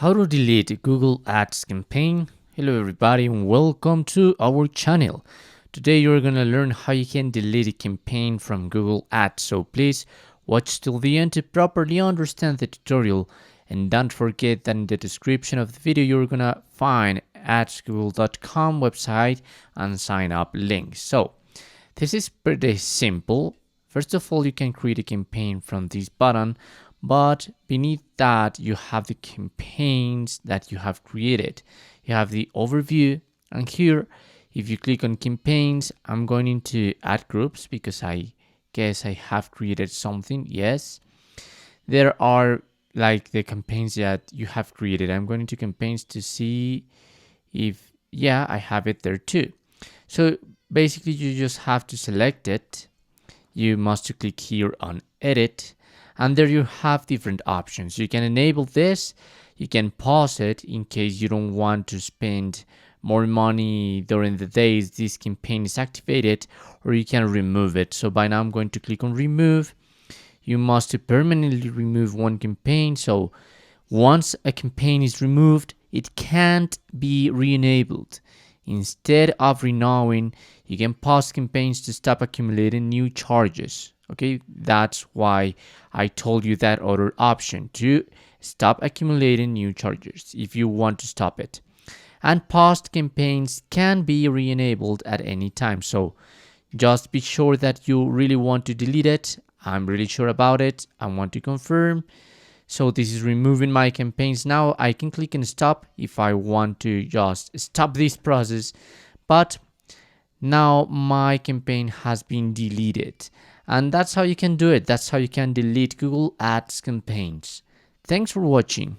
How to delete Google Ads campaign. Hello everybody and welcome to our channel. Today you're gonna learn how you can delete a campaign from Google Ads. So please watch till the end to properly understand the tutorial, and don't forget that in the description of the video you're gonna find adsgoogle.com website and sign up links. So this is pretty simple. First of all, you can create a campaign from this button, but beneath that you have the campaigns that you have created. You have the overview, and here if you click on campaigns, I'm going into ad groups because I guess I have created something. Yes, there are like the campaigns that you have created. I'm going into campaigns to see if I have it there too. So basically you just have to select it. You must click here on edit, and there you have different options. You can enable this, you can pause it in case you don't want to spend more money during the days this campaign is activated, or you can remove it. So by now I'm going to click on remove. You must permanently remove one campaign. So once a campaign is removed, it can't be re-enabled. Instead of renewing, you can pause campaigns to stop accumulating new charges. Okay, that's why I told you that other option to stop accumulating new charges if you want to stop it. And paused campaigns can be re-enabled at any time. So just be sure that you really want to delete it. I'm really sure about it. I want to confirm. So this is removing my campaigns. Now I can click and stop if I want to just stop this process. But now my campaign has been deleted. And that's how you can do it. That's how you can delete Google Ads campaigns. Thanks for watching.